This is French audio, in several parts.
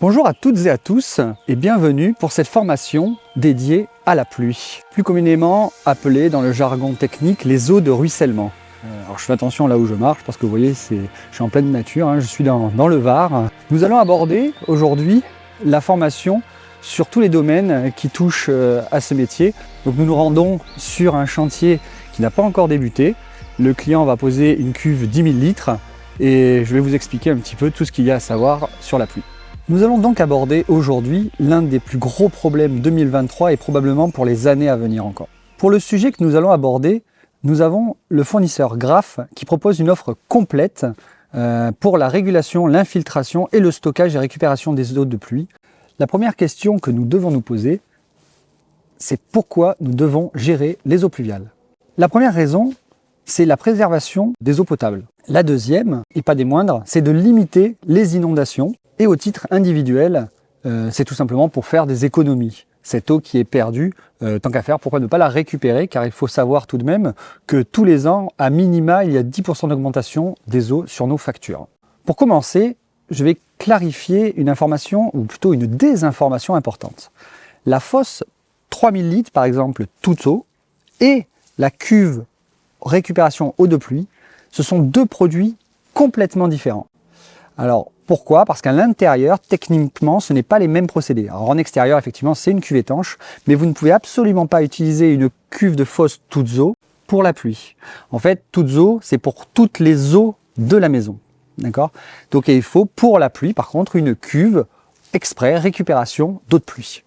Bonjour à toutes et à tous et bienvenue pour cette formation dédiée à la pluie, plus communément appelée dans le jargon technique les eaux de ruissellement. Alors je fais attention là où je marche parce que vous voyez, je suis en pleine nature, je suis dans le Var. Nous allons aborder aujourd'hui la formation sur tous les domaines qui touchent à ce métier. Donc nous nous rendons sur un chantier qui n'a pas encore débuté. Le client va poser une cuve 10 000 litres et je vais vous expliquer un petit peu tout ce qu'il y a à savoir sur la pluie. Nous allons donc aborder aujourd'hui l'un des plus gros problèmes 2023 et probablement pour les années à venir encore. Pour le sujet que nous allons aborder, nous avons le fournisseur Graf qui propose une offre complète pour la régulation, l'infiltration et le stockage et récupération des eaux de pluie. La première question que nous devons nous poser, c'est pourquoi nous devons gérer les eaux pluviales. La première raison, c'est la préservation des eaux potables. La deuxième, et pas des moindres, c'est de limiter les inondations. Et au titre individuel, c'est tout simplement pour faire des économies. Cette eau qui est perdue, tant qu'à faire, pourquoi ne pas la récupérer? Car il faut savoir tout de même que tous les ans, à minima, il y a 10% d'augmentation des eaux sur nos factures. Pour commencer, je vais clarifier une information, ou plutôt une désinformation importante. La fosse 3000 litres, par exemple, toute eau, et la cuve récupération eau de pluie, ce sont deux produits complètement différents. Alors, pourquoi? Parce qu'à l'intérieur, techniquement, ce n'est pas les mêmes procédés. Alors, en extérieur, effectivement, c'est une cuve étanche, mais vous ne pouvez absolument pas utiliser une cuve de fosse toutes eaux pour la pluie. En fait, toutes eaux, c'est pour toutes les eaux de la maison. D'accord? Donc, il faut, pour la pluie, par contre, une cuve exprès récupération d'eau de pluie.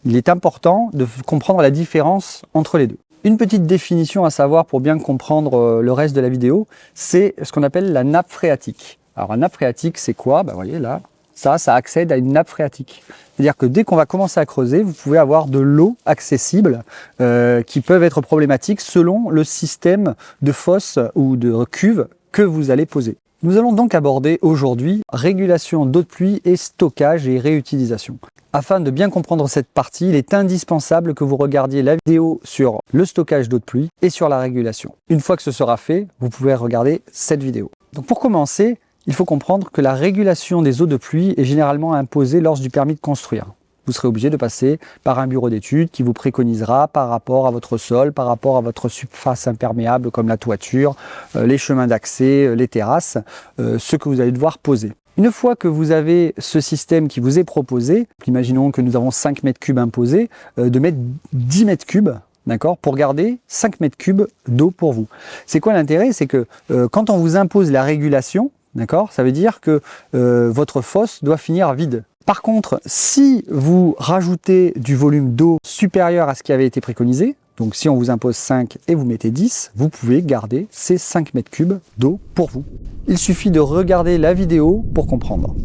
Il est important de comprendre la différence entre les deux. Une petite définition à savoir pour bien comprendre le reste de la vidéo, c'est ce qu'on appelle la nappe phréatique. Alors, une nappe phréatique, c'est quoi? Vous voyez là, ça accède à une nappe phréatique. C'est-à-dire que dès qu'on va commencer à creuser, vous pouvez avoir de l'eau accessible qui peuvent être problématiques selon le système de fosse ou de cuve que vous allez poser. Nous allons donc aborder aujourd'hui régulation d'eau de pluie et stockage et réutilisation. Afin de bien comprendre cette partie, il est indispensable que vous regardiez la vidéo sur le stockage d'eau de pluie et sur la régulation. Une fois que ce sera fait, vous pouvez regarder cette vidéo. Donc pour commencer, il faut comprendre que la régulation des eaux de pluie est généralement imposée lors du permis de construire. Vous serez obligé de passer par un bureau d'études qui vous préconisera par rapport à votre sol, par rapport à votre surface imperméable comme la toiture, les chemins d'accès, les terrasses, ce que vous allez devoir poser. Une fois que vous avez ce système qui vous est proposé, imaginons que nous avons 5 mètres cubes imposés, de mettre 10 mètres cubes, d'accord, pour garder 5 mètres cubes d'eau pour vous. C'est quoi l'intérêt? C'est que quand on vous impose la régulation, d'accord, ça veut dire que votre fosse doit finir vide. Par contre, si vous rajoutez du volume d'eau supérieur à ce qui avait été préconisé, donc si on vous impose 5 et vous mettez 10, vous pouvez garder ces 5 mètres cubes d'eau pour vous. Il suffit de regarder la vidéo pour comprendre.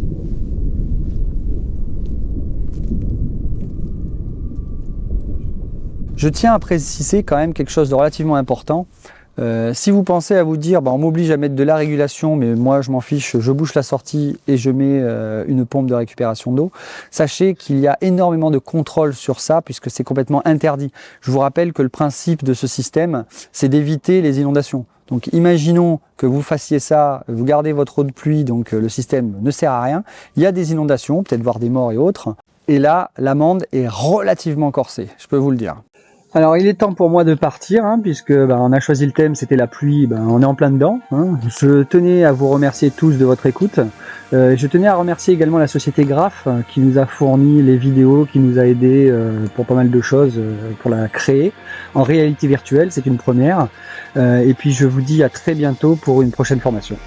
Je tiens à préciser quand même quelque chose de relativement important. Si vous pensez à vous dire on m'oblige à mettre de la régulation mais moi je m'en fiche, je bouche la sortie et je mets une pompe de récupération d'eau, sachez qu'il y a énormément de contrôle sur ça puisque c'est complètement interdit. Je vous rappelle que le principe de ce système, c'est d'éviter les inondations. Donc imaginons que vous fassiez ça, vous gardez votre eau de pluie, donc le système ne sert à rien, il y a des inondations, peut-être voir des morts et autres, et là l'amende est relativement corsée, je peux vous le dire. Alors il est temps pour moi de partir, puisque on a choisi le thème, c'était la pluie, on est en plein dedans. Je tenais à vous remercier tous de votre écoute. Je tenais à remercier également la société Graf qui nous a fourni les vidéos, qui nous a aidé pour pas mal de choses pour la créer. En réalité virtuelle, c'est une première. Et puis je vous dis à très bientôt pour une prochaine formation.